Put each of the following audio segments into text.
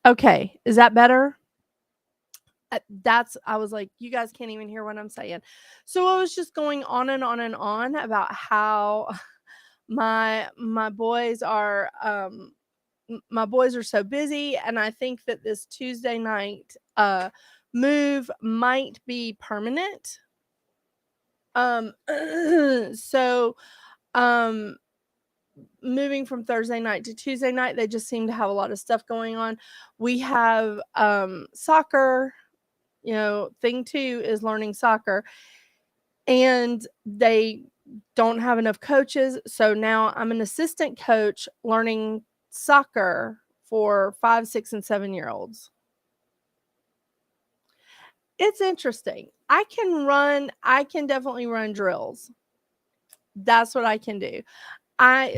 Okay. Is that better? I was like, you guys can't even hear what I'm saying. So I was just going on and on and on about how my boys are my boys are so busy, and I think that this Tuesday night move might be permanent. So um moving from Thursday night to Tuesday night, they just seem to have a lot of stuff going on. We have soccer, thing 2 is learning soccer, and they don't have enough coaches. So now I'm an assistant coach learning soccer for 5, 6, and 7-year olds. It's interesting. I can definitely run drills. That's what I can do.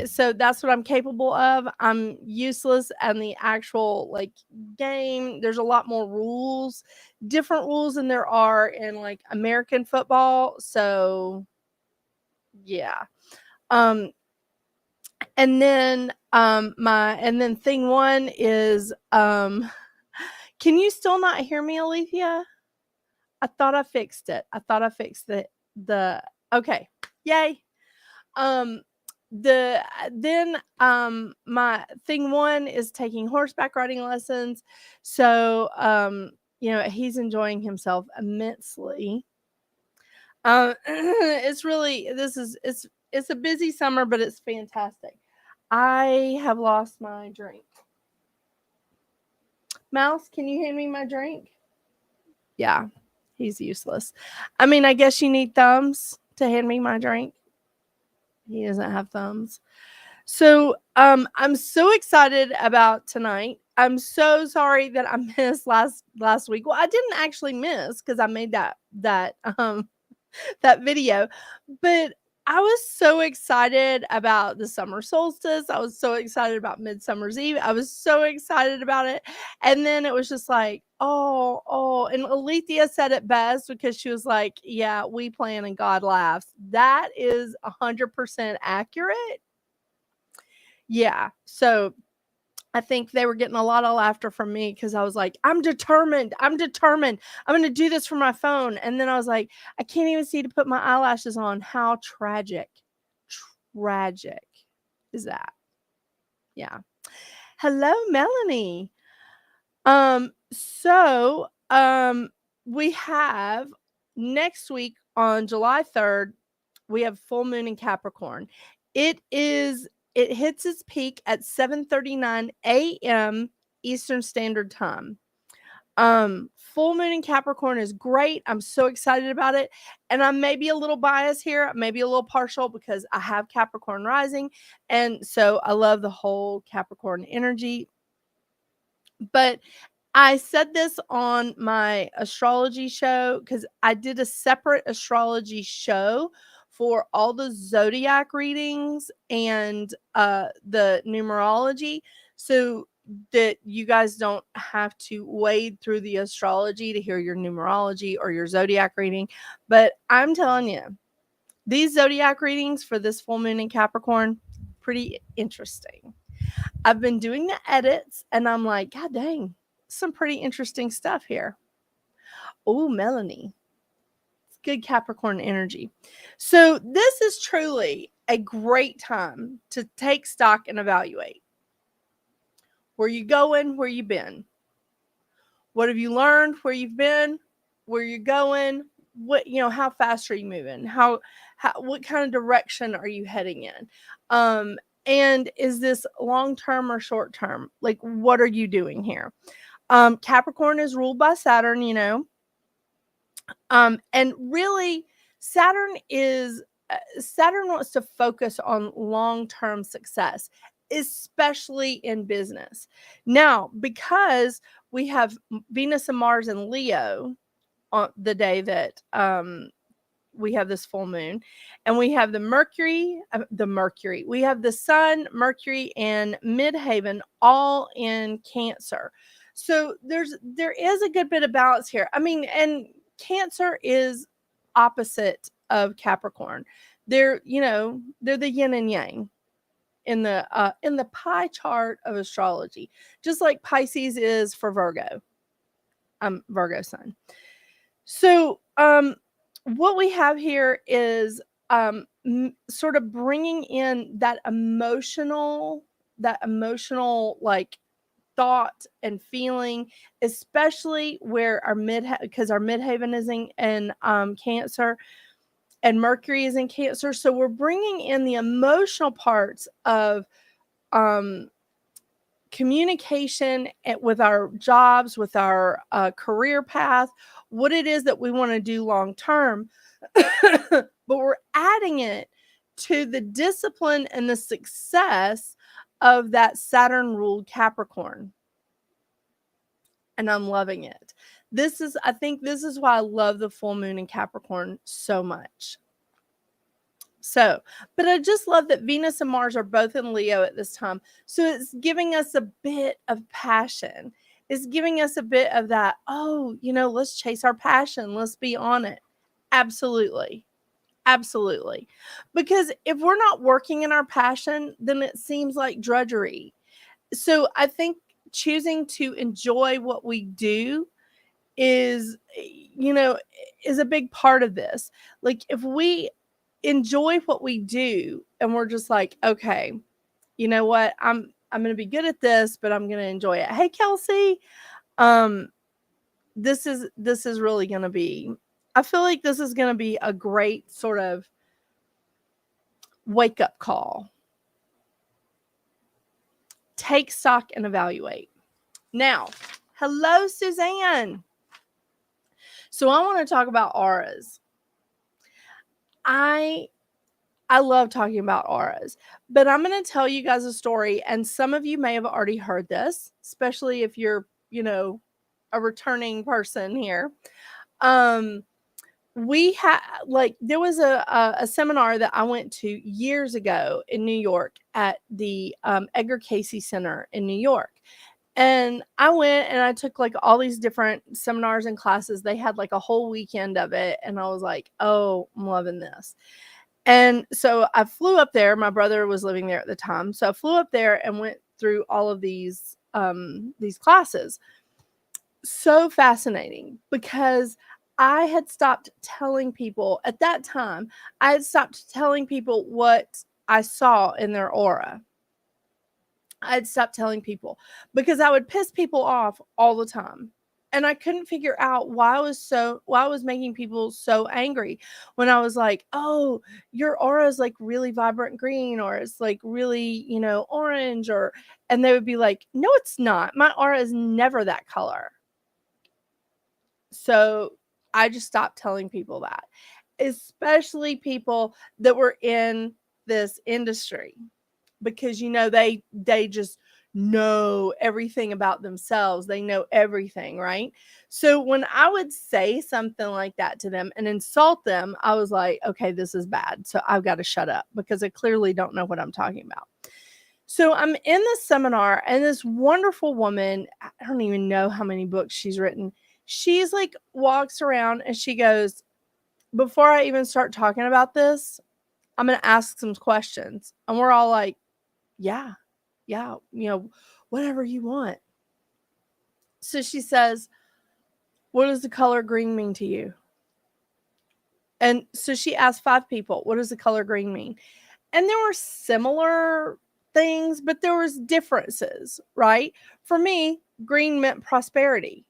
So that's what I'm capable of. I'm useless in the actual like game. There's a lot more rules, different rules than there are in like American football. So yeah. Um and then thing 1 is can you still not hear me, Alethea? I thought I fixed it. I thought I fixed the okay. Yay. Um my thing 1 is taking horseback riding lessons. So he's enjoying himself immensely. It's really it's a busy summer, but it's fantastic. I have lost my drink. Mouse, can you hand me my drink? Yeah, he's useless. I mean, I guess you need thumbs to hand me my drink. He doesn't have thumbs. So, I'm so excited about tonight. I'm so sorry that I missed last week. Well, I didn't actually miss because I made that video, but I was so excited about the summer solstice. I was so excited about Midsummer's Eve. I was so excited about it. And then it was just like, oh. And Alethea said it best because she was like, yeah, we plan and God laughs. That is 100% accurate. Yeah. So I think they were getting a lot of laughter from me because I was like, I'm determined. I'm determined. I'm going to do this for my phone. And then I was like, I can't even see to put my eyelashes on. How tragic. Tragic is that? Yeah. Hello, Melanie. So we have next week on July 3rd, we have full moon in Capricorn. It hits its peak at 7:39 a.m. Eastern Standard Time. Full moon in Capricorn is great. I'm so excited about it. And I may be a little biased here, maybe a little partial because I have Capricorn rising. And so I love the whole Capricorn energy. But I said this on my astrology show because I did a separate astrology show for all the zodiac readings and the numerology, so that you guys don't have to wade through the astrology to hear your numerology or your zodiac reading. But I'm telling you, these zodiac readings for this full moon in Capricorn, pretty interesting. I've been doing the edits and I'm like, God dang, some pretty interesting stuff here. Oh, Melanie. It's good Capricorn energy. So, this is truly a great time to take stock and evaluate. Where you going? Where you been? What have you learned? Where you've been? Where you're going? How fast are you moving? What kind of direction are you heading in? And is this long term or short term? Like, what are you doing here? Capricorn is ruled by Saturn. And really, Saturn is Saturn wants to focus on long-term success, especially in business. Now, because we have Venus and Mars in Leo on the day that we have this full moon, and we have we have the Sun, Mercury, and Midhaven all in Cancer. So there is a good bit of balance here. I mean, and Cancer is opposite of Capricorn. They're the yin and yang. in the pie chart of astrology, just like Pisces is for Virgo. I'm Virgo sun. So, what we have here is sort of bringing in that emotional like thought and feeling, especially where our because our midheaven is in Cancer, and Mercury is in Cancer. So we're bringing in the emotional parts of communication with our jobs, with our career path, what it is that we want to do long term. But we're adding it to the discipline and the success of that Saturn ruled Capricorn. And I'm loving it. I think this is why I love the full moon in Capricorn so much. So, but I just love that Venus and Mars are both in Leo at this time. So it's giving us a bit of passion. It's giving us a bit of that, oh, let's chase our passion. Let's be on it. Absolutely. Absolutely. Because if we're not working in our passion, then it seems like drudgery. So I think choosing to enjoy what we do is a big part of this. Like if we enjoy what we do and we're just like, okay, you know what, I'm going to be good at this, but I'm going to enjoy it. Hey Kelsey, this is really going to be, I feel like this is going to be a great sort of wake up call. Take stock and evaluate. Now, hello Suzanne. So I want to talk about auras. I love talking about auras, but I'm going to tell you guys a story, and some of you may have already heard this, especially if you're, a returning person here. We had there was a seminar that I went to years ago in New York at the Edgar Cayce Center in New York. And I went and I took all these different seminars and classes. They had a whole weekend of it. And I was like, oh, I'm loving this. And so I flew up there. My brother was living there at the time. So I flew up there and went through all of these classes. So fascinating, because I had stopped telling people at that time, I had stopped telling people what I saw in their aura. I'd stopped telling people because I would piss people off all the time. And I couldn't figure out why I was making people so angry when I was like, oh, your aura is really vibrant green, or it's really, orange, and they would be like, no, it's not. My aura is never that color. So I just stopped telling people that, especially people that were in this industry, because they just know everything about themselves. They know everything, right? So when I would say something like that to them and insult them, I was like, okay, this is bad. So I've got to shut up because I clearly don't know what I'm talking about. So I'm in this seminar, and this wonderful woman, I don't even know how many books she's written. She's walks around and she goes, before I even start talking about this, I'm going to ask some questions. And we're all like, yeah, whatever you want. So she says, what does the color green mean to you? And so she asked 5 people, what does the color green mean? And there were similar things, but there was differences, right? For me, green meant prosperity.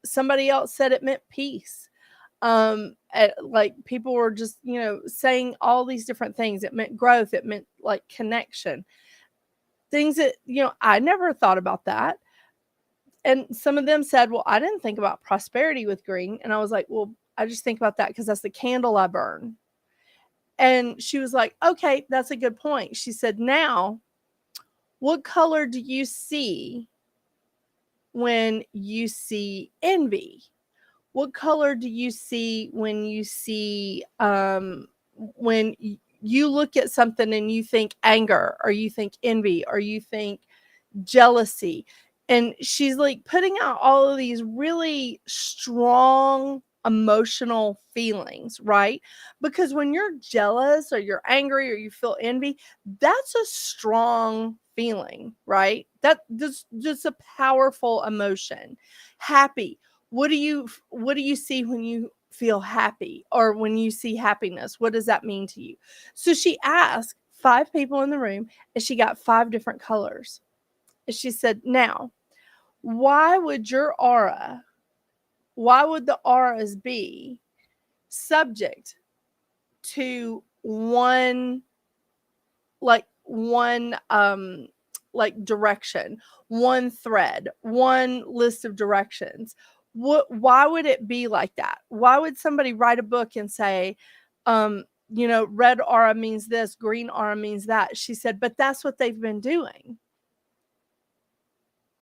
Somebody else said it meant peace. People were just, saying all these different things. It meant growth. It meant connection. Things that, I never thought about that. And some of them said, well, I didn't think about prosperity with green. And I was like, well, I just think about that because that's the candle I burn. And she was like, okay, that's a good point. She said, now, what color do you see when you see envy? What color do you see when you see, when you look at something and you think anger, or you think envy, or you think jealousy? And she's putting out all of these really strong emotional feelings, right? Because when you're jealous or you're angry or you feel envy, that's a strong feeling, right? That just a powerful emotion. Happy. What do you see when you feel happy or when you see happiness? What does that mean to you? So she asked 5 people in the room and she got 5 different colors. And she said, "Now, why would your aura, why would the auras be subject to one like direction, one thread, one list of directions? Why would it be like that? Why would somebody write a book and say, red aura means this, green aura means that?" She said, "But that's what they've been doing."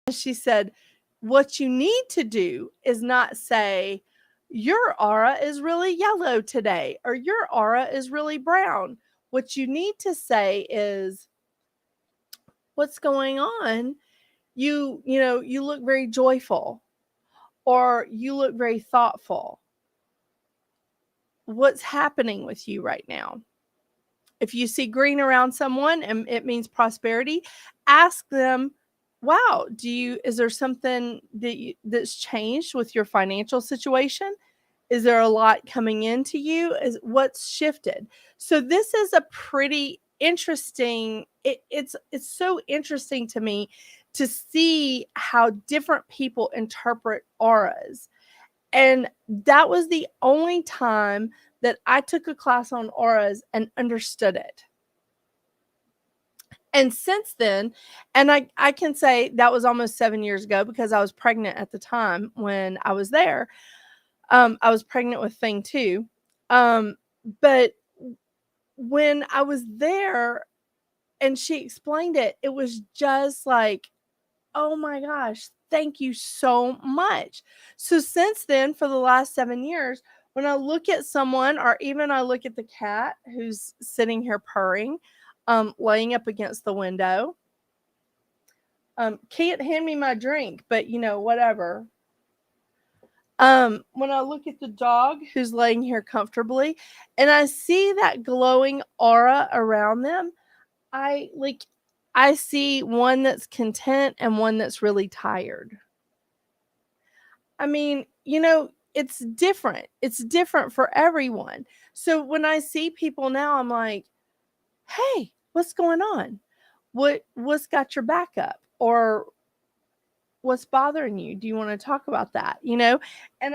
And she said, "What you need to do is not say, your aura is really yellow today, or your aura is really brown. What you need to say is, what's going on? You look very joyful, or you look very thoughtful. What's happening with you right now?" If you see green around someone and it means prosperity, ask them, "Wow, is there something that's changed with your financial situation? Is there a lot coming into you? What's shifted?" So this is a pretty interesting, it's so interesting to me to see how different people interpret auras. And that was the only time that I took a class on auras and understood it. And since then, and I can say that was almost 7 years ago because I was pregnant at the time when I was there. I was pregnant with Thing 2. But when I was there and she explained it, it was just like, oh my gosh, thank you so much. So since then, for the last 7 years, when I look at someone, or even I look at the cat who's sitting here purring, laying up against the window, can't hand me my drink, but whatever. When I look at the dog who's laying here comfortably and I see that glowing aura around them, I see one that's content and one that's really tired. I mean, it's different. It's different for everyone. So when I see people now, I'm like, "Hey, what's going on? What's got your back up? Or what's bothering you? Do you want to talk about that?" And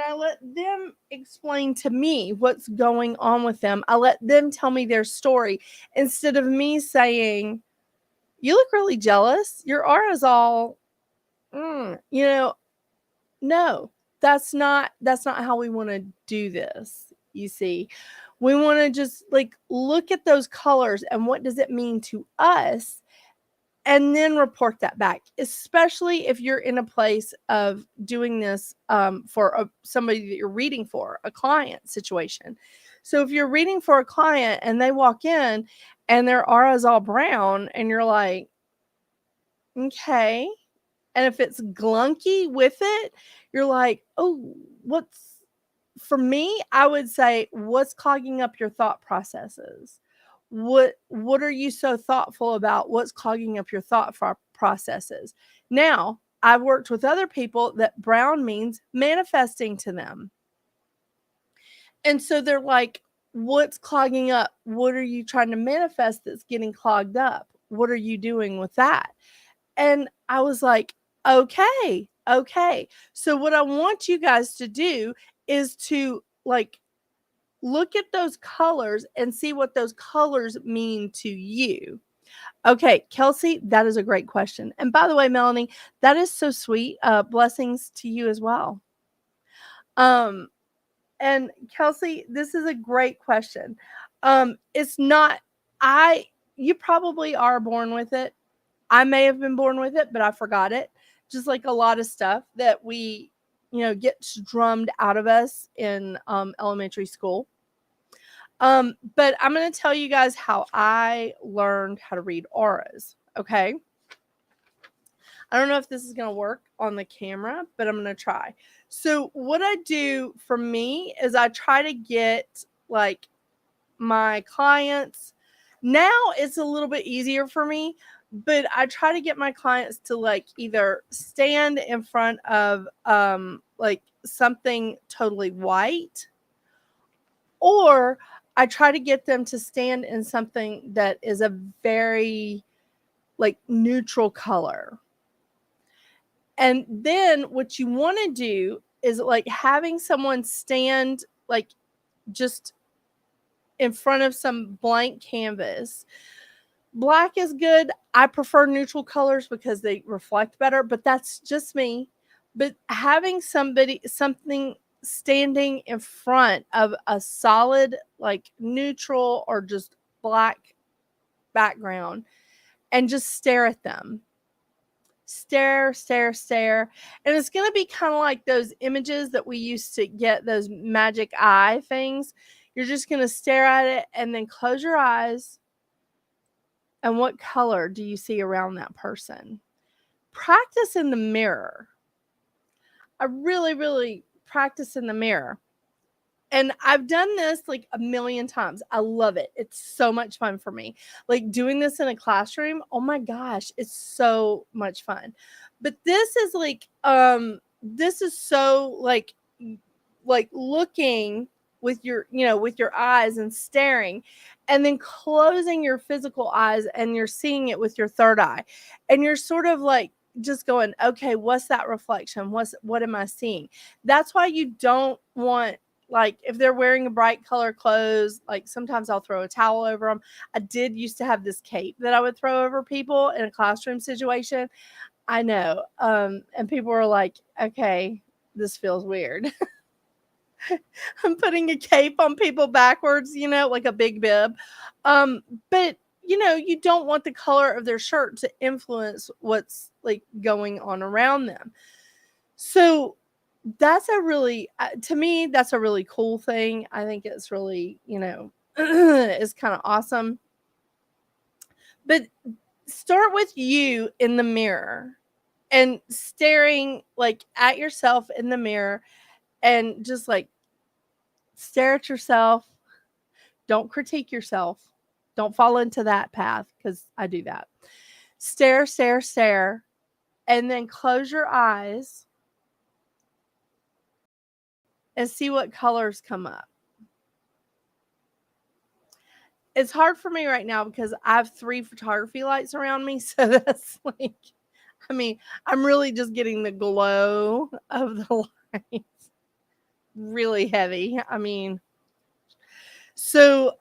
I let them explain to me what's going on with them. I let them tell me their story instead of me saying, "You look really jealous. Your aura's all, mm, you know, no, that's not how we want to do this." You see, we want to just like look at those colors and what does it mean to us, and then report that back, especially if you're in a place of doing this for somebody that you're reading for, a client situation. So if you're reading for a client and they walk in and their aura is all brown and you're like, okay. And if it's glunky with it, you're like, oh, for me, I would say, what's clogging up your thought processes? What are you so thoughtful about? What's clogging up your processes? Now, I've worked with other people that brown means manifesting to them. And so they're like, what's clogging up? What are you trying to manifest that's getting clogged up? What are you doing with that? And I was like, okay, okay. So what I want you guys to do is to like look at those colors and see what those colors mean to you. Okay, Kelsey, that is a great question. And by the way, Melanie, that is so sweet. Blessings to you as well. Um, and Kelsey, this is a great question. It's not, you probably are born with it. I may have been born with it, but I forgot it. Just like a lot of stuff that we, gets drummed out of us in elementary school. But I'm going to tell you guys how I learned how to read auras. Okay. I don't know if this is going to work on the camera, but I'm going to try. So what I do for me is I try to get like my clients. Now it's a little bit easier for me, but I try to get my clients to like either stand in front of like something totally white, or I try to get them to stand in something that is a very like neutral color. And then what you want to do is like having someone stand like just in front of some blank canvas. Black is good. I prefer neutral colors because they reflect better, but that's just me. But having something standing in front of a solid like neutral or just black background and just stare at them. Stare, stare, stare. And it's going to be kind of like those images that we used to get, those magic eye things. You're just going to stare at it and then close your eyes. And what color do you see around that person? Practice in the mirror. I really, really practice in the mirror. And I've done this like a million times. I love it. It's so much fun for me. Like doing this in a classroom, oh my gosh, it's so much fun. But this is like this is so like looking with your, with your eyes and staring, and then closing your physical eyes and you're seeing it with your third eye. And you're sort of like just going, okay, what's that reflection? What am I seeing? That's why you don't want, like, if they're wearing a bright color clothes, like sometimes I'll throw a towel over them. I did used to have this cape that I would throw over people in a classroom situation. I know. And people were like, okay, this feels weird. I'm putting a cape on people backwards, like a big bib. But you don't want the color of their shirt to influence what's like going on around them. So that's to me, that's a really cool thing. I think it's really, it's kind of awesome. But start with you in the mirror and staring like at yourself in the mirror and just like stare at yourself. Don't critique yourself. Don't fall into that path because I do that. Stare, stare, stare, and then close your eyes and see what colors come up. It's hard for me right now because I have 3 photography lights around me. So that's like, I'm really just getting the glow of the lights really heavy. So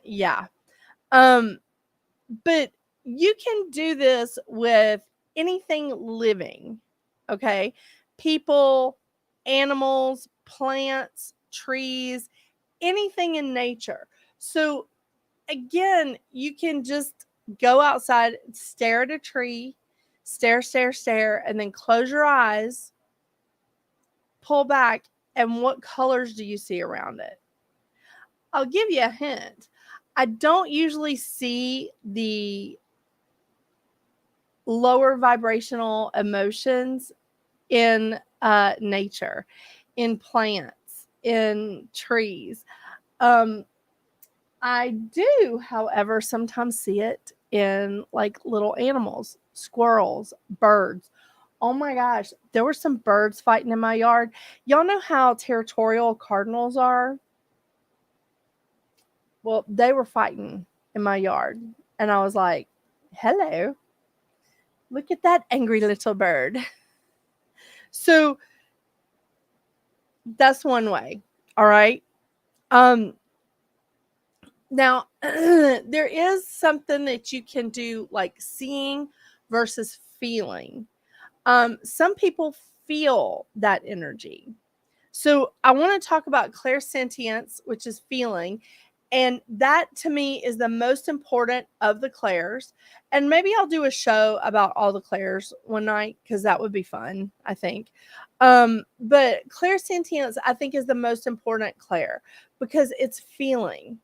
yeah. But you can do this with anything living. Okay. People, animals, plants, trees, anything in nature. So again, you can just go outside, stare at a tree, stare, stare, stare, and then close your eyes, pull back, and what colors do you see around it? I'll give you a hint. I don't usually see the lower vibrational emotions in nature, in plants, in trees. I do, however, sometimes see it in like little animals, squirrels, birds. Oh my gosh, there were some birds fighting in my yard. Y'all know how territorial cardinals are? Well, they were fighting in my yard. And I was like, hello, look at that angry little bird. So that's one way. All right. Now, there is something that you can do like seeing versus feeling. Some people feel that energy. So I want to talk about clairsentience, which is feeling. And that to me is the most important of the clairs. And maybe I'll do a show about all the clairs one night because that would be fun, I think. But clairsentience, I think, is the most important clair because it's feeling.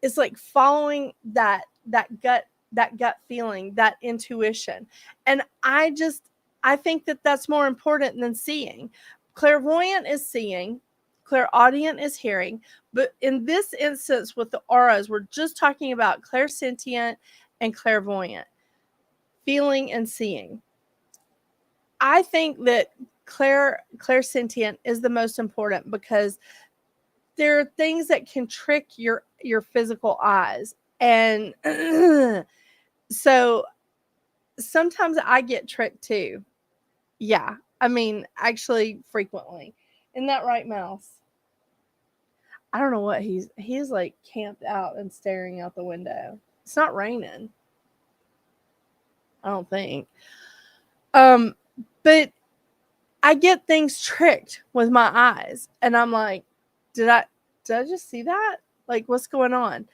It's like following that gut that gut feeling, that intuition. And I think that that's more important than seeing. Clairvoyant is seeing, clairaudient is hearing, but in this instance with the auras, we're just talking about clairsentient and clairvoyant, feeling and seeing. I think that clairsentient is the most important because there are things that can trick your physical eyes. And so sometimes I get tricked too. Yeah. I mean, actually frequently. Isn't that right, Mouse? I don't know what he's like camped out and staring out the window. It's not raining. I don't think. But I get things tricked with my eyes, and I'm like, did I just see that? Like, what's going on?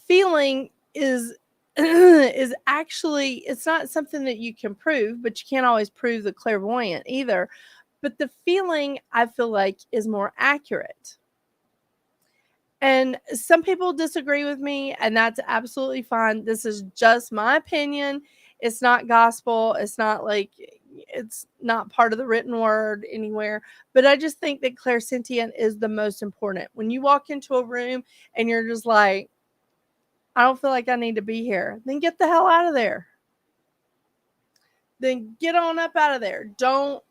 Feeling is is actually, it's not something that you can prove, but you can't always prove the clairvoyant either. But the feeling, I feel like, is more accurate. And some people disagree with me, and that's absolutely fine. This is just my opinion. It's not gospel. It's not like, it's not part of the written word anywhere. But I just think that clairsentient is the most important. When you walk into a room and you're just like, I don't feel like I need to be here, then get the hell out of there. Then get on up out of there. Don't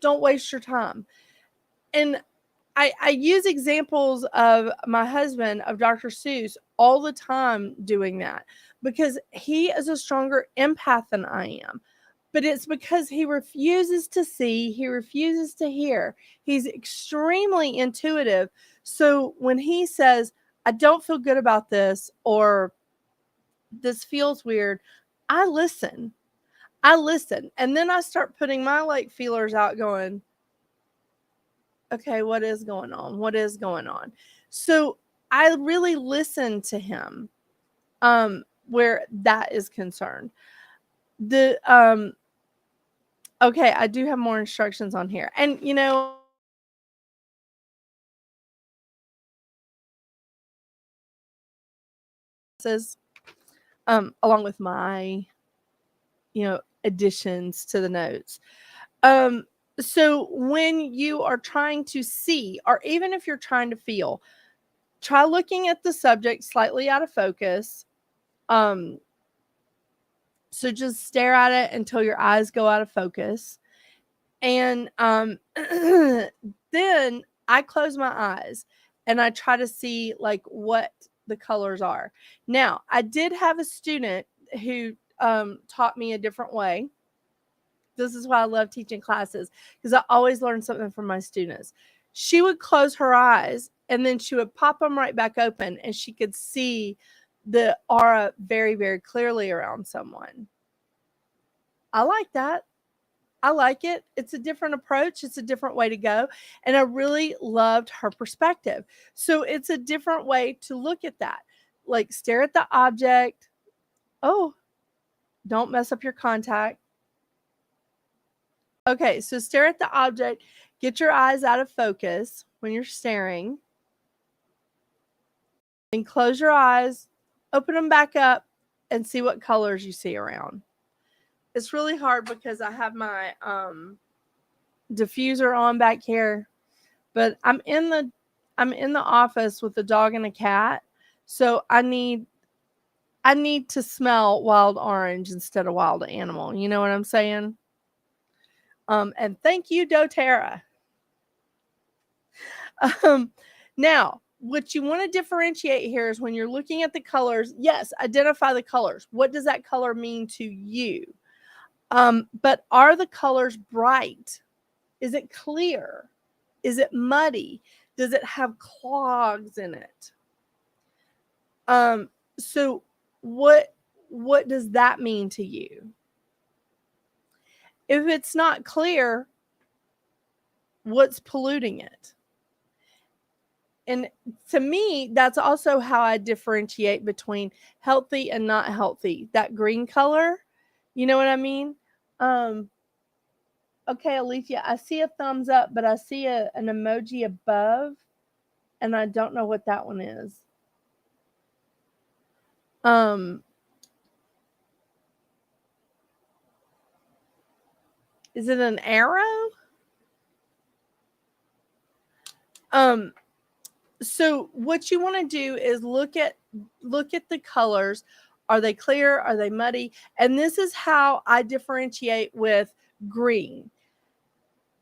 waste your time. And I use examples of my husband, of Dr. Seuss, all the time doing that because he is a stronger empath than I am. But it's because he refuses to see, he refuses to hear. He's extremely intuitive. So when he says, I don't feel good about this, or this feels weird, I listen. And then I start putting my like feelers out going, okay, what is going on? What is going on? So I really listen to him where that is concerned. The okay, I do have more instructions on here. And you know, says along with my, you know, additions to the notes. So when you are trying to see, or even if you're trying to feel, try looking at the subject slightly out of focus. So just stare at it until your eyes go out of focus. And then I close my eyes and I try to see like what the colors are. Now, I did have a student who taught me a different way. This is why I love teaching classes, because I always learn something from my students. She would close her eyes and then she would pop them right back open, and she could see the aura very, very clearly around someone. I like that. I like it. It's a different approach. It's a different way to go. And I really loved her perspective. So it's a different way to look at that. Like, stare at the object. Oh, don't mess up your contact. Okay, so stare at the object. Get your eyes out of focus when you're staring. And close your eyes, open them back up, and see what colors you see around. It's really hard because I have my diffuser on back here, but I'm in the office with a dog and a cat, so I need to smell wild orange instead of wild animal. You know what I'm saying? And thank you, doTERRA. Now, what you want to differentiate here is when you're looking at the colors, yes, identify the colors. What does that color mean to you? But are the colors bright? Is it clear? Is it muddy? Does it have clogs in it? So what does that mean to you? If it's not clear, what's polluting it? And to me, that's also how I differentiate between healthy and not healthy. That green color, you know what I mean? Okay, Alicia, I see a thumbs up, but I see an emoji above, and I don't know what that one is. Is it an arrow? So what you want to do is look at the colors. Are they clear? Are they muddy? And this is how I differentiate with green.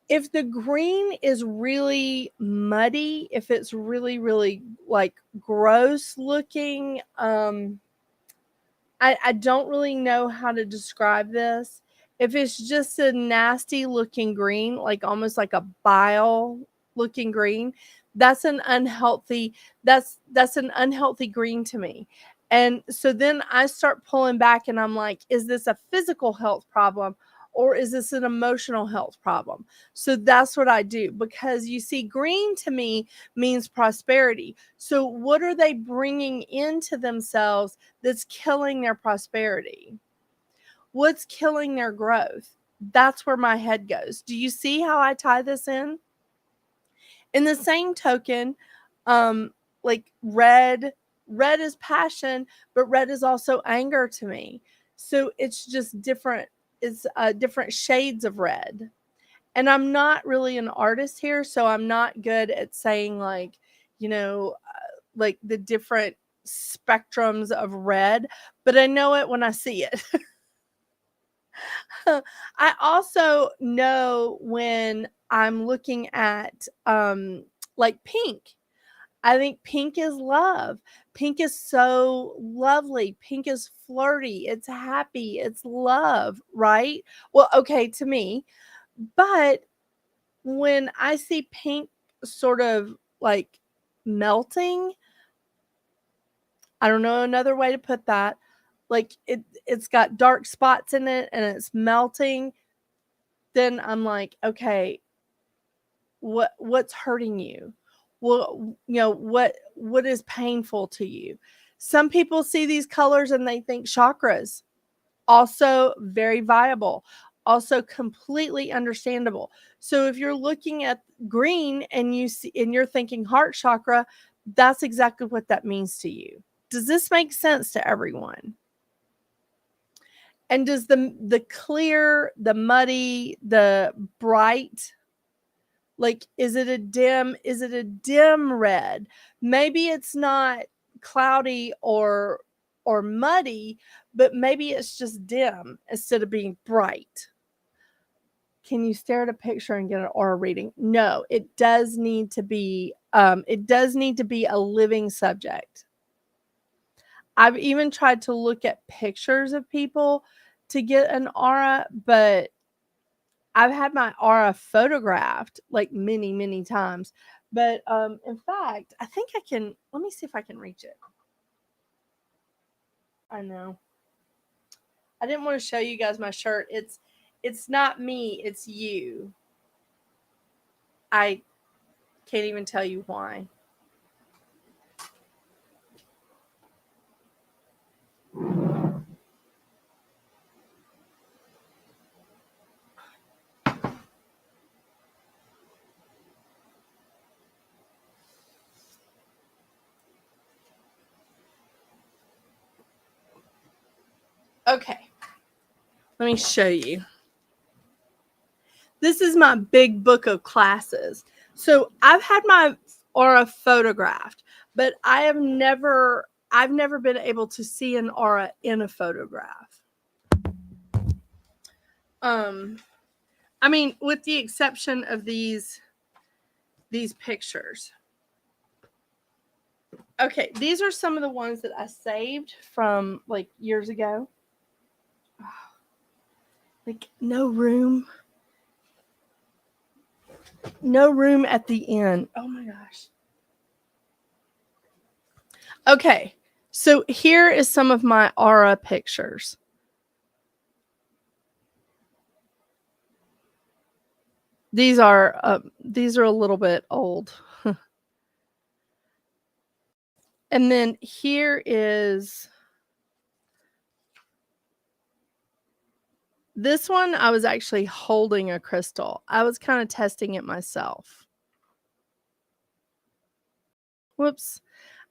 If the green is really muddy, if it's really, really like gross looking, I don't really know how to describe this. If it's just a nasty looking green, like almost like a bile looking green, that's an unhealthy that's an unhealthy green to me. And so then I start pulling back and I'm like, is this a physical health problem or is this an emotional health problem? So that's what I do, because you see, green to me means prosperity. So what are they bringing into themselves that's killing their prosperity? What's killing their growth? That's where my head goes. Do you see how I tie this in? In the same token, like red is passion, but red is also anger to me. So it's just different. It's different shades of red. And I'm not really an artist here, so I'm not good at saying like, like the different spectrums of red, but I know it when I see it. I also know when I'm looking at like pink. I think pink is love. Pink is so lovely. Pink is flirty. It's happy. It's love, right? Well, okay, to me. But when I see pink sort of like melting, I don't know another way to put that. Like it's got dark spots in it and it's melting, then I'm like, okay, what's hurting you? Well, what is painful to you? Some people see these colors and they think chakras. Also very viable, also completely understandable. So if you're looking at green and you're thinking heart chakra, that's exactly what that means to you. Does this make sense to everyone? And does the clear, the muddy, the bright, like is it a dim red? Maybe it's not cloudy or muddy, but maybe it's just dim instead of being bright. Can you stare at a picture and get an aura reading? No, it does need to be a living subject. I've even tried to look at pictures of people to get an aura, but I've had my aura photographed like many, many times. But in fact, I think I can, let me see if I can reach it. I know. I didn't want to show you guys my shirt. It's not me, it's you. I can't even tell you why. Okay. Let me show you. This is my big book of classes. So I've had my aura photographed, but I've never been able to see an aura in a photograph. I mean, with the exception of these pictures. Okay, these are some of the ones that I saved from like years ago. Like no room at the end. Oh my gosh. Okay, so here is some of my aura pictures. These are a little bit old. And then here is this one. I was actually holding a crystal. I was kind of testing it myself. Whoops.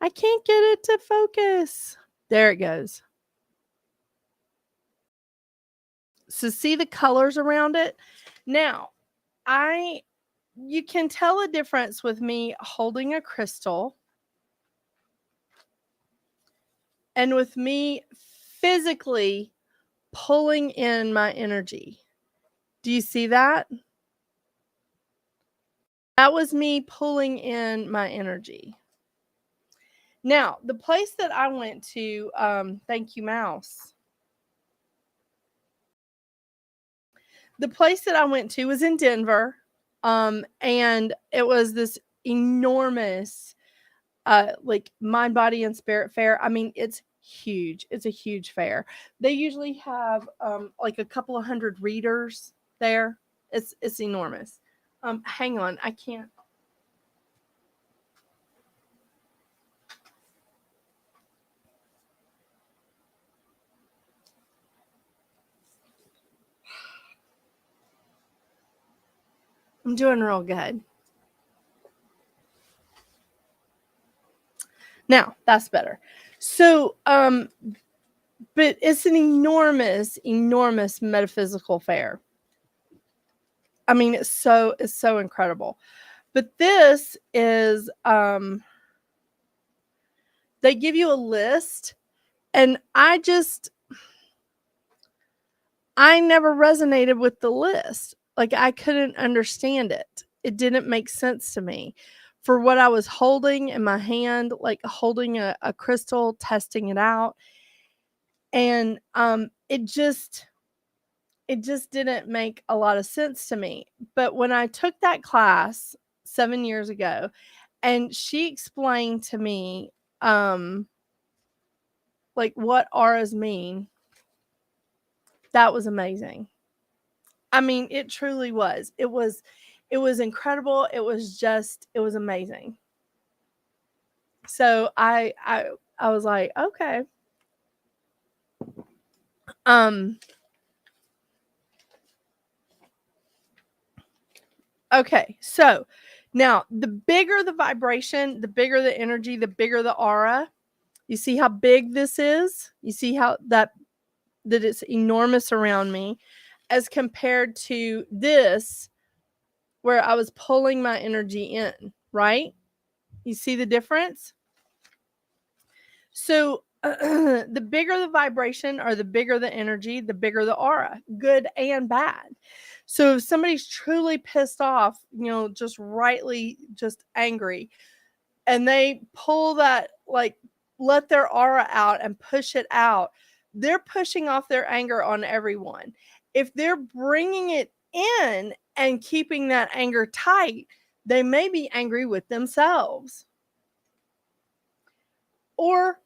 I can't get it to focus. There it goes. So see the colors around it? Now, you can tell a difference with me holding a crystal and with me physically pulling in my energy. Do you see that? That was me pulling in my energy. Now, the place that I went to, thank you, Mouse. The place that I went to was in Denver, and it was this enormous, like mind, body, and spirit fair. I mean, it's huge. It's a huge fair. They usually have like a couple of hundred readers there. It's enormous. Hang on, I can't. I'm doing real good. Now, that's better. So, but it's an enormous, enormous metaphysical fair. I mean, it's so incredible. But this is they give you a list, and I never resonated with the list. Like, I couldn't understand it. It didn't make sense to me. For what I was holding in my hand, like holding a crystal, testing it out. And it just didn't make a lot of sense to me. But when I took that class 7 years ago, and she explained to me like what auras mean, that was amazing. I mean, it truly was. It was incredible. It was amazing. So I was like, okay. Okay, so now the bigger the vibration, the bigger the energy, the bigger the aura. You see how big this is? You see how that it's enormous around me, as compared to this, where I was pulling my energy in, right? You see the difference? So the bigger the vibration, or the bigger the energy, the bigger the aura, good and bad. So if somebody's truly pissed off, just rightly just angry, and they pull that, like, let their aura out and push it out, they're pushing off their anger on everyone. If they're bringing it in and keeping that anger tight, they may be angry with themselves. Or,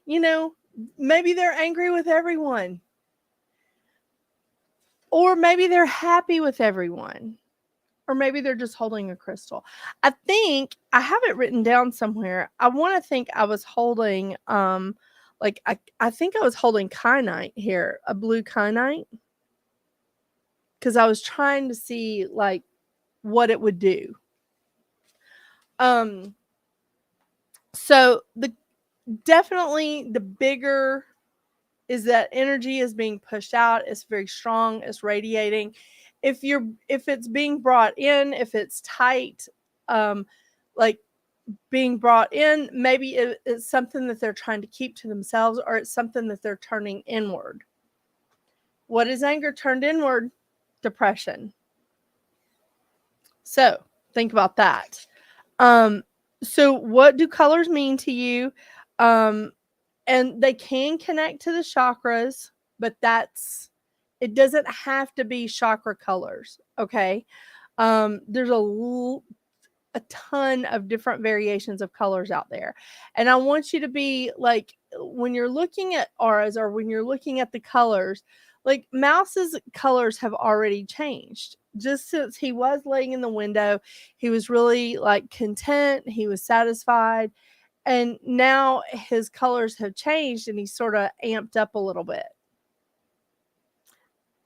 maybe they're angry with everyone. Or maybe they're happy with everyone. Or maybe they're just holding a crystal. I think I have it written down somewhere. I want to think I was holding like I think I was holding kyanite here, a blue kyanite, because I was trying to see like what it would do. So definitely the bigger is that energy is being pushed out. It's very strong. It's radiating. If it's being brought in, if it's tight, like being brought in, maybe it's something that they're trying to keep to themselves, or it's something that they're turning inward. What is anger turned inward? Depression. So think about that. So what do colors mean to you? And they can connect to the chakras, but it doesn't have to be chakra colors. Okay. There's a ton of different variations of colors out there. And I want you to be like, when you're looking at auras, or when you're looking at the colors, like Mouse's colors have already changed. Just since he was laying in the window, he was really like content, he was satisfied. And now his colors have changed, and he's sort of amped up a little bit.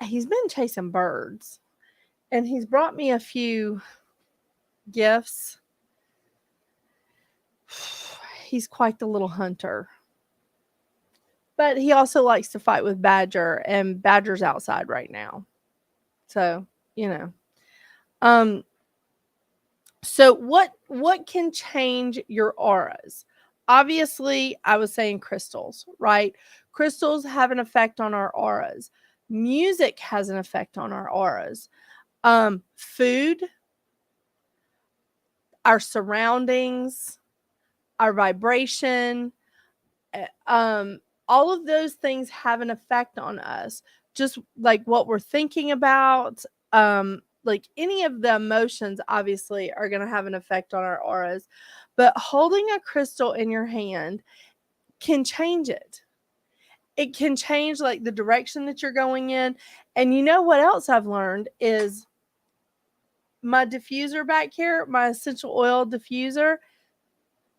He's been chasing birds, and he's brought me a few gifts. He's quite the little hunter. But he also likes to fight with Badger, and Badger's outside right now. So, you know. Um, so what can change your auras? Obviously, I was saying crystals, right? Crystals have an effect on our auras. Music has an effect on our auras. Food, our surroundings, our vibration, all of those things have an effect on us. Just like what we're thinking about, like any of the emotions obviously are going to have an effect on our auras. But holding a crystal in your hand can change it. It can change like the direction that you're going in. And you know what else I've learned is my diffuser back here, my essential oil diffuser,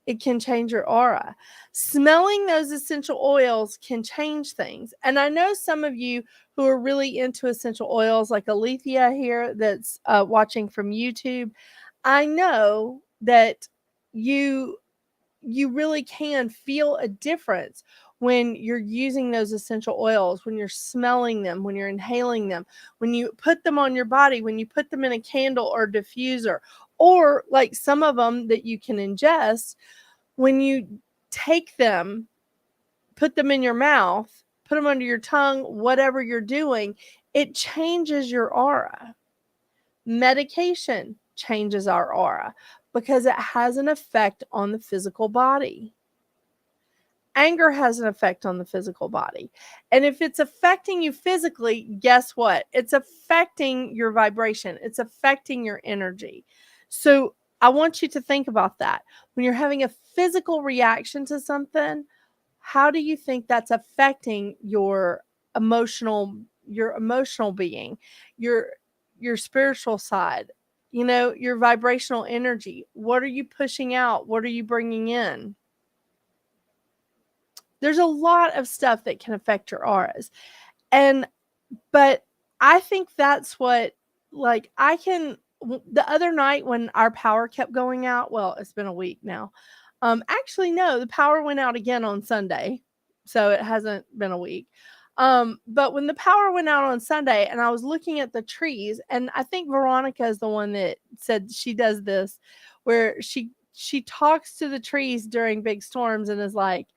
it can change your aura. Smelling those essential oils can change things. And I know some of you who are really into essential oils, like Alethea here that's watching from YouTube. I know that you really can feel a difference when you're using those essential oils, when you're smelling them, when you're inhaling them, when you put them on your body, when you put them in a candle or diffuser, or like some of them that you can ingest, when you take them, put them in your mouth, put them under your tongue, whatever you're doing, it changes your aura. Medication changes our aura because it has an effect on the physical body. Anger has an effect on the physical body. And if it's affecting you physically, guess what? It's affecting your vibration. It's affecting your energy. So I want you to think about that. When you're having a physical reaction to something, how do you think that's affecting your emotional being, your spiritual side, your vibrational energy? What are you pushing out? What are you bringing in? There's a lot of stuff that can affect your auras. But I think that's what, like, the other night when our power kept going out, well, it's been a week now. Actually, no, the power went out again on Sunday. So it hasn't been a week. But when the power went out on Sunday and I was looking at the trees, and I think Veronica is the one that said she does this, where she talks to the trees during big storms and is like,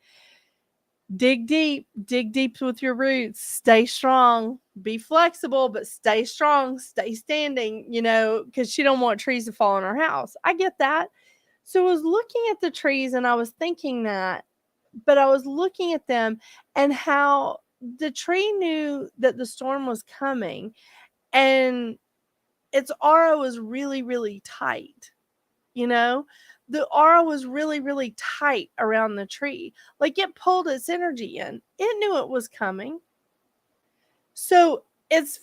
dig deep with your roots, stay strong, be flexible, but stay strong, stay standing, because she don't want trees to fall on her house. I get that. So I was looking at the trees and I was thinking that, but I was looking at them and how the tree knew that the storm was coming and its aura was really, really tight, the aura was really, really tight around the tree. Like it pulled its energy in. It knew it was coming. So it's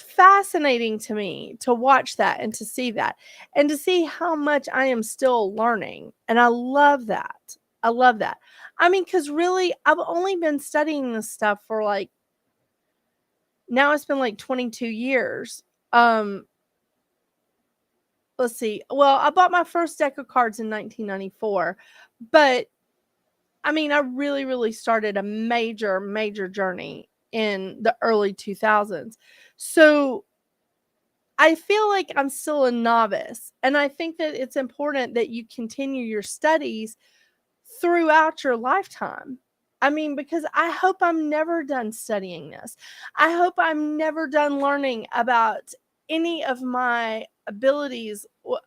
fascinating to me to watch that and to see that and to see how much I am still learning. And I love that. I love that. I mean, because really, I've only been studying this stuff for now it's been 22 years. Let's see. Well, I bought my first deck of cards in 1994, but I mean, I really, really started a major, major journey in the early 2000s. So I feel like I'm still a novice. And I think that it's important that you continue your studies throughout your lifetime. I mean, because I hope I'm never done studying this. I hope I'm never done learning about any of my abilities,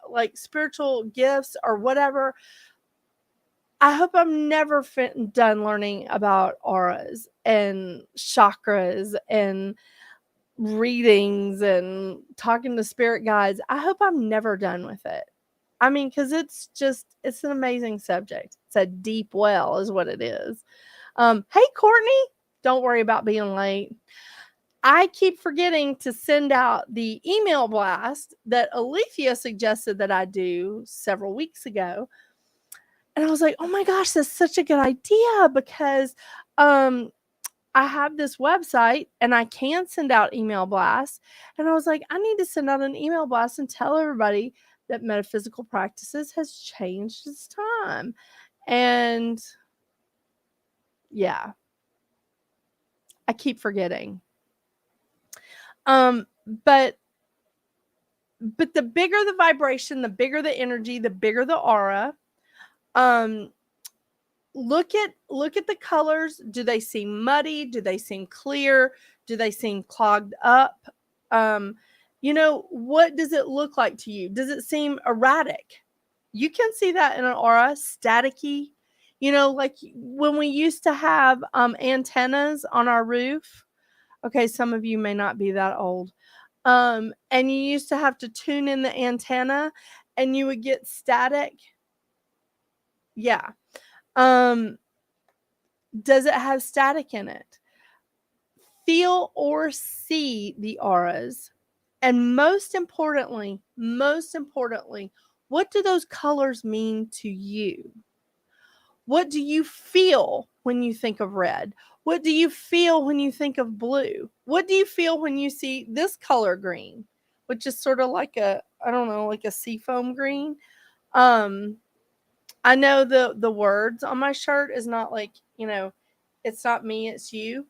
like spiritual gifts or whatever. I hope I'm never done learning about auras and chakras and readings and talking to spirit guides. I hope I'm never done with it. I mean, because it's an amazing subject. It's a deep well, is what it is. Hey, Courtney, don't worry about being late. I keep forgetting to send out the email blast that Alethea suggested that I do several weeks ago. And I was like, oh my gosh, that's such a good idea because I have this website and I can send out email blasts. And I was like, I need to send out an email blast and tell everybody that Metaphysical Practices has changed its time. And yeah, I keep forgetting. but the bigger the vibration, the bigger the energy, the bigger the aura. Look at the colors. Do they seem muddy? Do they seem clear? Do they seem clogged up? What does it look like to you? Does it seem erratic? You can see that in an aura, staticky. Like when we used to have antennas on our roof. Okay, some of you may not be that old. And you used to have to tune in the antenna and you would get static. Yeah. Does it have static in it? Feel or see the auras. And most importantly, what do those colors mean to you? What do you feel when you think of red? What do you feel when you think of blue? What do you feel when you see this color green, which is sort of like like a seafoam green? I know the words on my shirt is not like, it's not me, it's you.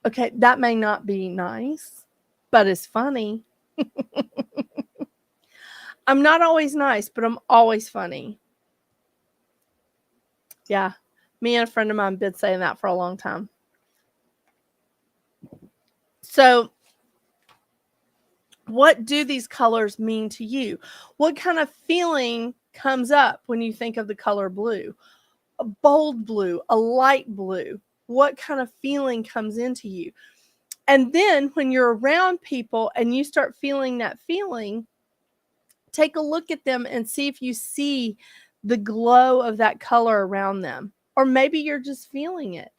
Okay, that may not be nice, but it's funny. I'm not always nice, but I'm always funny. Yeah, me and a friend of mine been saying that for a long time. So, what do these colors mean to you? What kind of feeling comes up when you think of the color blue? A bold blue, a light blue. What kind of feeling comes into you? And then when you're around people and you start feeling that feeling, take a look at them and see if you see the glow of that color around them. Or maybe you're just feeling it.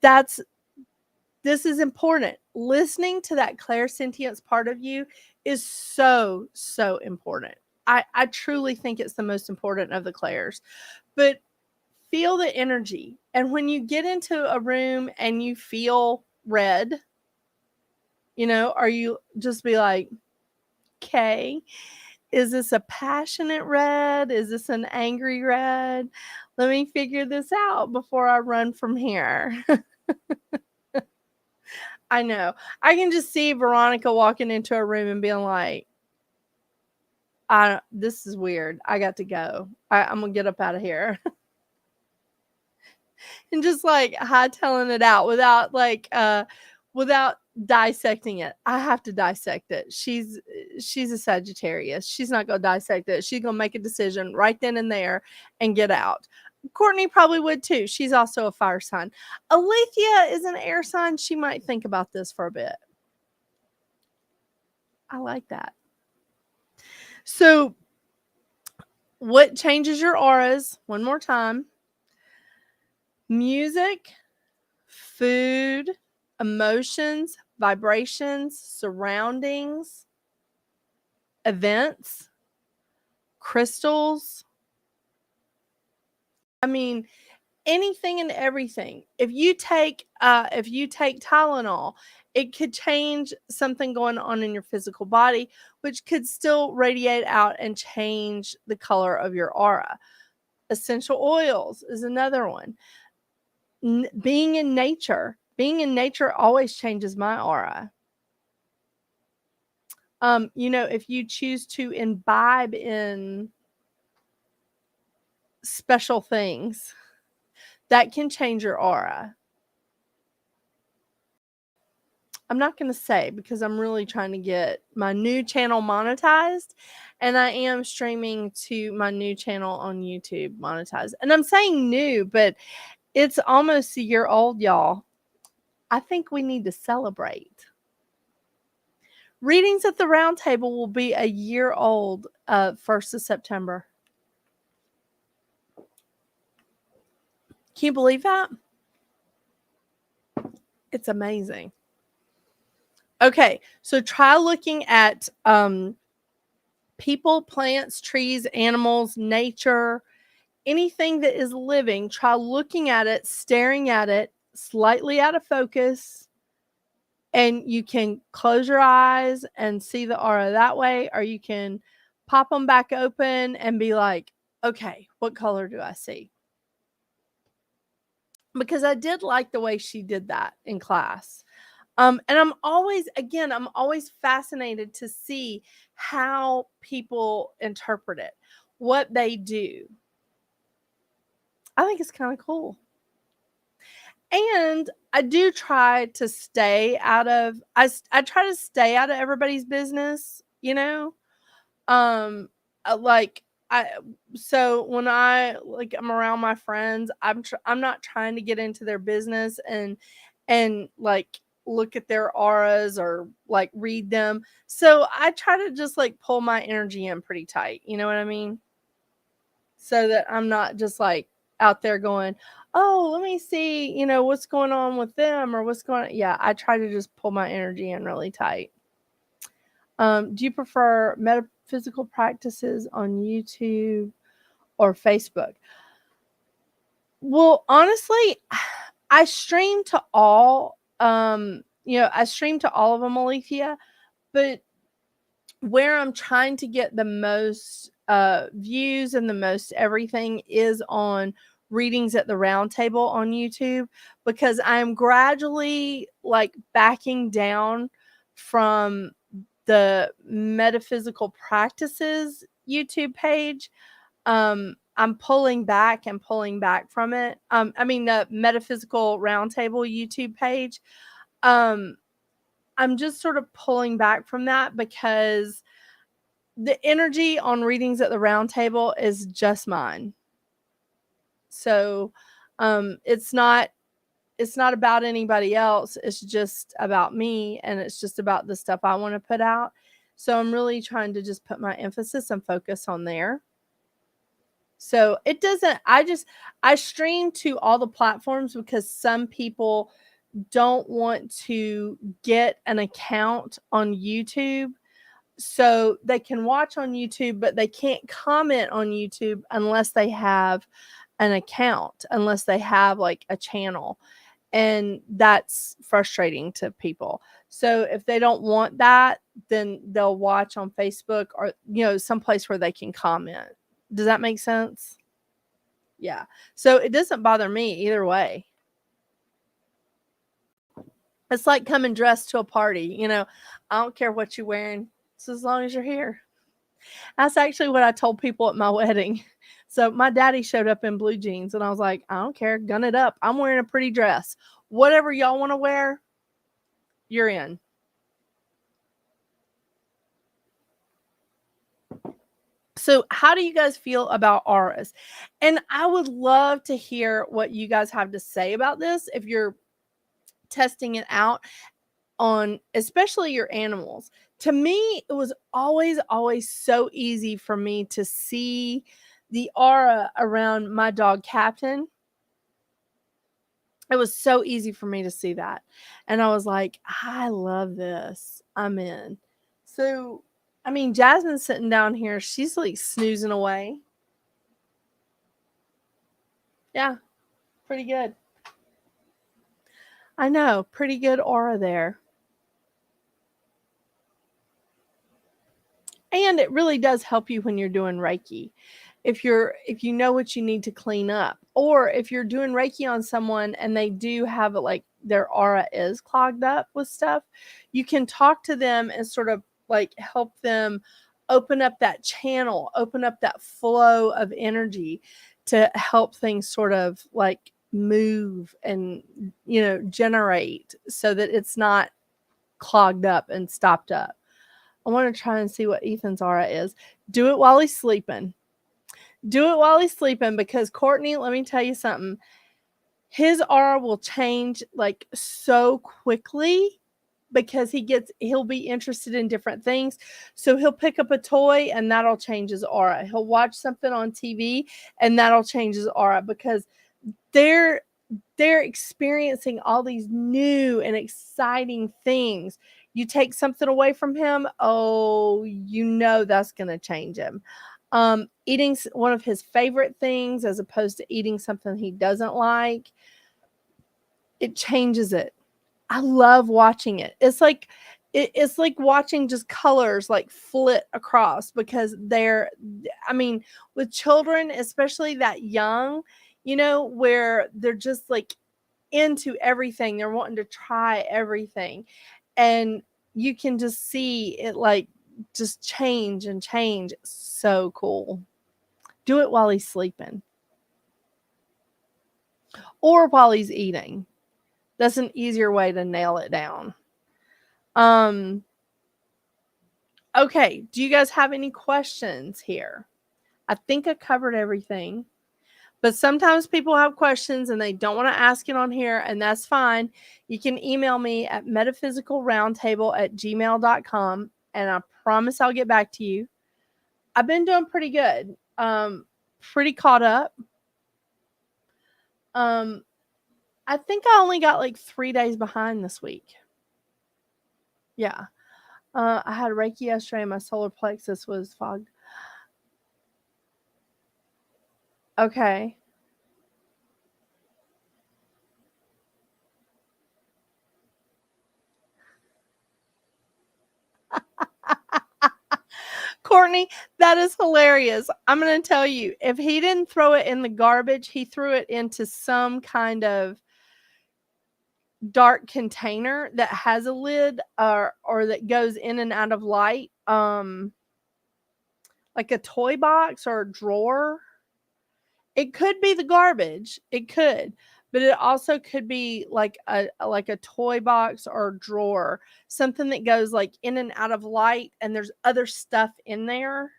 This is important. Listening to that clairsentience part of you is so, so important. I truly think it's the most important of the clairs. But feel the energy. And when you get into a room and you feel red, are you just be like, okay, is this a passionate red? Is this an angry red? Let me figure this out before I run from here. I know. I can just see Veronica walking into a room and being like, this is weird. I got to go. I'm going to get up out of here. And just like hightailing it out without dissecting it. I have to dissect it. She's a Sagittarius. She's not going to dissect it. She's going to make a decision right then and there and get out. Courtney probably would too. She's also a fire sign. Alethea is an air sign. She might think about this for a bit. I like that. So, what changes your auras? One more time. Music, food, emotions, vibrations, surroundings, events, crystals. I mean, anything and everything. If you take Tylenol, it could change something going on in your physical body, which could still radiate out and change the color of your aura. Essential oils is another one. Being in nature always changes my aura. If you choose to imbibe in special things, that can change your aura. I'm not going to say because I'm really trying to get my new channel monetized, and I am streaming to my new channel on YouTube monetized. And I'm saying new, but it's almost a year old, y'all. I think we need to celebrate. Readings at the Round Table will be a year old 1st of September. Can you believe that? It's amazing. Okay, so try looking at people, plants, trees, animals, nature, anything that is living. Try looking at it, staring at it, slightly out of focus, and you can close your eyes and see the aura that way, or you can pop them back open and be like, okay, what color do I see? Because I did like the way she did that in class. And I'm always fascinated to see how people interpret it, what they do. I think it's kind of cool. And I do try to stay out of I try to stay out of everybody's business, you know? Like I so when I'm around my friends, I'm not trying to get into their business and like look at their auras or like read them. So I try to just like pull my energy in pretty tight, you know what I mean? So that I'm not just like out there going, "Oh, let me see, what's going on with them or what's going on." Yeah, I try to just pull my energy in really tight. Do you prefer metaphysical practices on YouTube or Facebook? Well, honestly, I stream to all. I stream to all of them, Alethea, but where I'm trying to get the most views and the most everything is on readings at the round table on YouTube, because I'm gradually like backing down from the metaphysical practices YouTube page. I'm pulling back and pulling back from it. I mean the metaphysical roundtable YouTube page. Um, I'm just sort of pulling back from that because the energy on readings at the round table is just mine. So it's not about anybody else. It's just about me, and it's just about the stuff I want to put out. So I'm really trying to just put my emphasis and focus on there. So it doesn't, I stream to all the platforms because some people don't want to get an account on YouTube. So they can watch on YouTube, but they can't comment on YouTube unless they have an account, unless they have like a channel. And that's frustrating to people. So if they don't want that, then they'll watch on Facebook or, someplace where they can comment. Does that make sense? Yeah. So it doesn't bother me either way. It's like coming dressed to a party, I don't care what you're wearing. It's as long as you're here. That's actually what I told people at my wedding. So my daddy showed up in blue jeans and I was like, I don't care, gun it up. I'm wearing a pretty dress. Whatever y'all want to wear, you're in. So how do you guys feel about auras? And I would love to hear what you guys have to say about this if you're testing it out on especially your animals. To me, it was always so easy for me to see the aura around my dog Captain. It was so easy for me to see that. And I was like, I love this. I'm in. So, I mean, Jasmine's sitting down here. She's like snoozing away. Yeah, pretty good. I know, pretty good aura there. And it really does help you when you're doing Reiki. If you know what you need to clean up, or if you're doing Reiki on someone and they do have like their aura is clogged up with stuff, you can talk to them and sort of like help them open up that channel, open up that flow of energy to help things sort of like move and generate so that it's not clogged up and stopped up. I want to try and see what Ethan's aura is. Do it while he's sleeping. Do it while he's sleeping, because Courtney, let me tell you something. His aura will change like so quickly because he'll be interested in different things. So he'll pick up a toy and that'll change his aura. He'll watch something on TV and that'll change his aura because they're experiencing all these new and exciting things. You take something away from him, oh, that's going to change him. Eating one of his favorite things as opposed to eating something he doesn't like, it changes it. I love watching it. It's like watching just colors like flit across, because with children, especially that young, where they're just like into everything. They're wanting to try everything. And you can just see it like just change and change. So cool. Do it while he's sleeping. Or while he's eating. That's an easier way to nail it down. Okay, do you guys have any questions here? I think I covered everything. But sometimes people have questions and they don't want to ask it on here, and that's fine. You can email me at metaphysicalroundtable@gmail.com, and I promise I'll get back to you. I've been doing pretty good. Pretty caught up. I think I only got like 3 days behind this week. Yeah. I had Reiki yesterday and my solar plexus was fogged. Okay. Courtney, that is hilarious. I'm going to tell you, if he didn't throw it in the garbage, he threw it into some kind of dark container that has a lid or that goes in and out of light, like a toy box or a drawer. It could be the garbage. It could, but it also could be like a toy box or drawer, something that goes like in and out of light, and there's other stuff in there.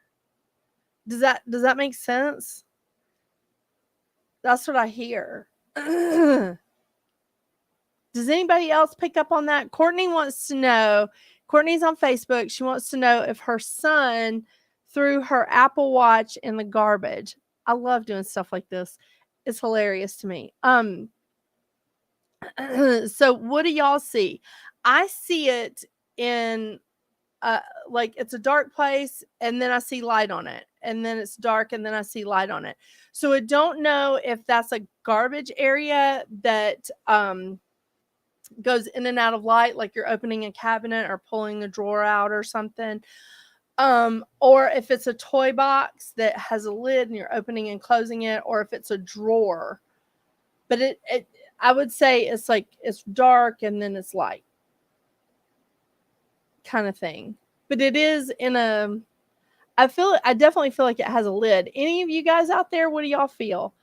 Does that make sense? That's what I hear. Does anybody else pick up on that? Courtney wants to know. Courtney's on Facebook. She wants to know if her son threw her Apple Watch in the garbage. I love doing stuff like this. It's hilarious to me. So what do y'all see? I see it in like it's a dark place and then I see light on it, and then it's dark and then I see light on it. So I don't know if that's a garbage area that goes in and out of light, like you're opening a cabinet or pulling the drawer out or something. Or if it's a toy box that has a lid and you're opening and closing it, or if it's a drawer. But it I would say it's like it's dark and then it's light kind of thing. But it is in a I definitely feel like it has a lid. Any of you guys out there, what do y'all feel?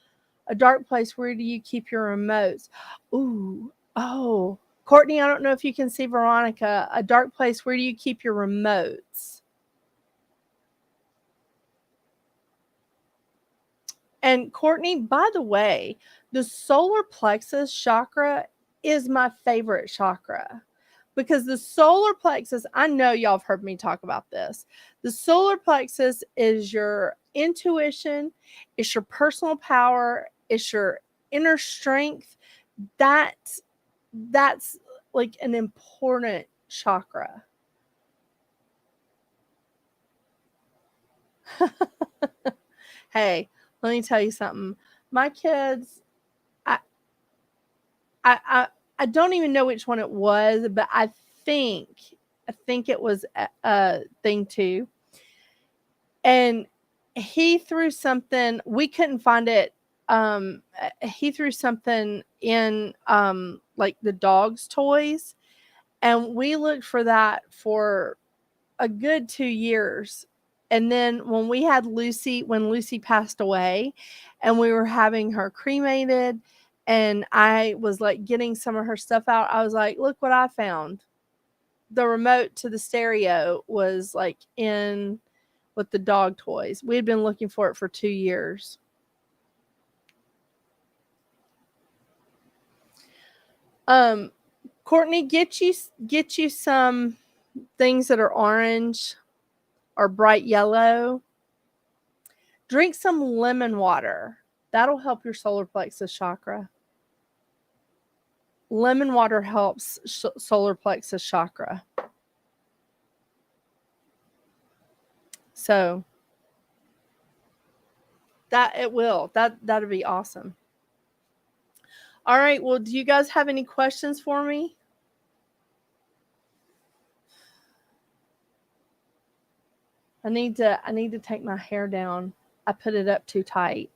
A dark place, where do you keep your remotes? Ooh, oh. Courtney, I don't know if you can see Veronica. A dark place, where do you keep your remotes? And Courtney, by the way, the solar plexus chakra is my favorite chakra, because the solar plexus, I know y'all have heard me talk about this. The solar plexus is your intuition, it's your personal power, it's your inner strength. That's like an important chakra. Hey, let me tell you something. My kids, I don't even know which one it was, but I think it was thing 2. And he threw something, we couldn't find it. He threw something in like the dog's toys, and we looked for that for a good 2 years. And then when Lucy passed away and we were having her cremated and I was like getting some of her stuff out, I was like, look what I found. The remote to the stereo was like in with the dog toys. We had been looking for it for 2 years. Courtney, get you some things that are orange or bright yellow. Drink some lemon water. That'll help your solar plexus chakra. Lemon water helps solar plexus chakra. So that it will. That'd be awesome. All right. Well, do you guys have any questions for me? I need to take my hair down. I put it up too tight.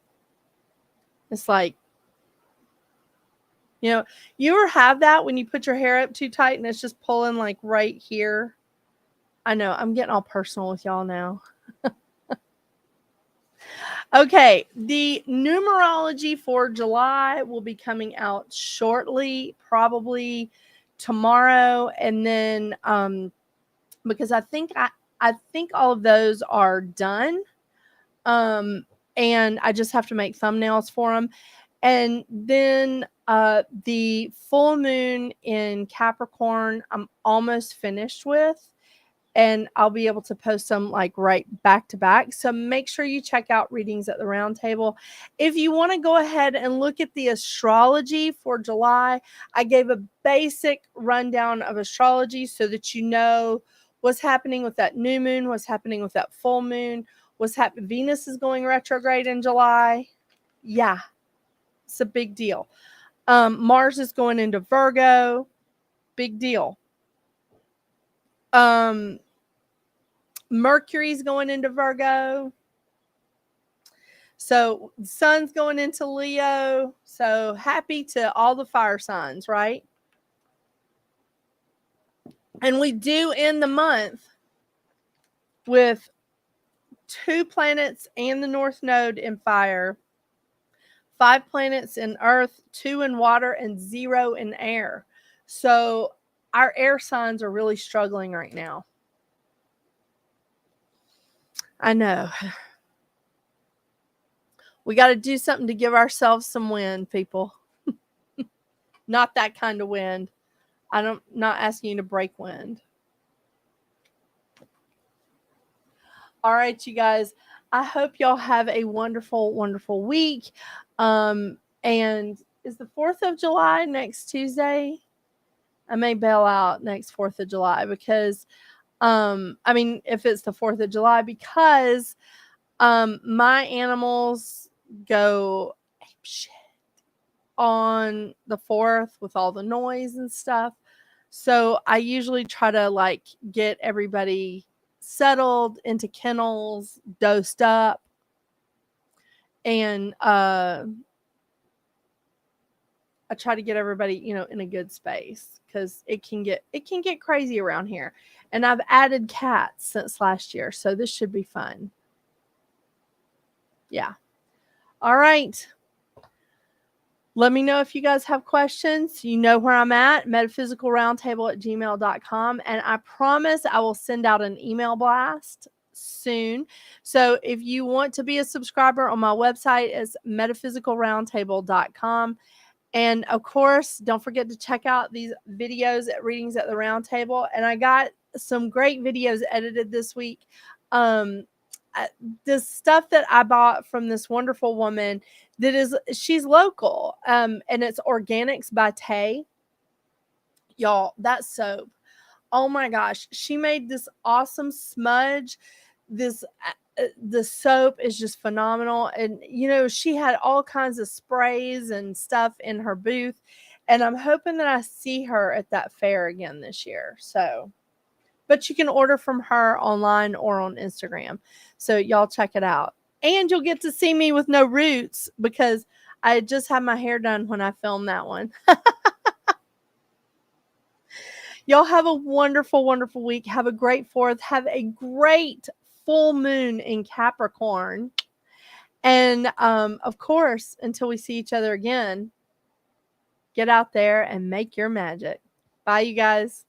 It's like You know, you ever have that when you put your hair up too tight and it's just pulling like right here? I know, I'm getting all personal with y'all now. Okay, the numerology for July will be coming out shortly, probably tomorrow, and then because I think all of those are done, and I just have to make thumbnails for them, and then the full moon in Capricorn, I'm almost finished with. And I'll be able to post them like right back to back. So make sure you check out Readings at the Round Table. If you want to go ahead and look at the astrology for July, I gave a basic rundown of astrology so that you know what's happening with that new moon, what's happening with that full moon, what's happening. Venus is going retrograde in July. Yeah, it's a big deal. Mars is going into Virgo. Big deal. Mercury's going into Virgo. So sun's going into Leo. So happy to all the fire signs, right? And we do end the month with 2 planets and the North Node in fire, 5 planets in earth, 2 in water, and 0 in air. So our air signs are really struggling right now. I know. We got to do something to give ourselves some wind, people. Not that kind of wind. Not asking you to break wind. All right, you guys. I hope y'all have a wonderful, wonderful week. And is the 4th of July next Tuesday? I may bail out next 4th of July because if it's the 4th of July, because my animals go apeshit on the 4th with all the noise and stuff. So I usually try to like get everybody settled into kennels, dosed up, and I try to get everybody, in a good space because it can get crazy around here. And I've added cats since last year, so this should be fun. Yeah. All right. Let me know if you guys have questions. You know where I'm at, metaphysicalroundtable@gmail.com. And I promise I will send out an email blast soon. So if you want to be a subscriber on my website, it's metaphysicalroundtable.com. And of course, don't forget to check out these videos at Readings at the Round Table. And I got some great videos edited this week. The stuff that I bought from this wonderful woman she's local, and it's Organics by Tay. Y'all, that soap, oh my gosh, she made this awesome smudge. The soap is just phenomenal, and she had all kinds of sprays and stuff in her booth, and I'm hoping that I see her at that fair again this year. So but you can order from her online or on Instagram. So y'all check it out. And you'll get to see me with no roots because I just had my hair done when I filmed that one. Y'all have a wonderful, wonderful week. Have a great 4th. Have a great full moon in Capricorn. And of course, until we see each other again, get out there and make your magic. Bye, you guys.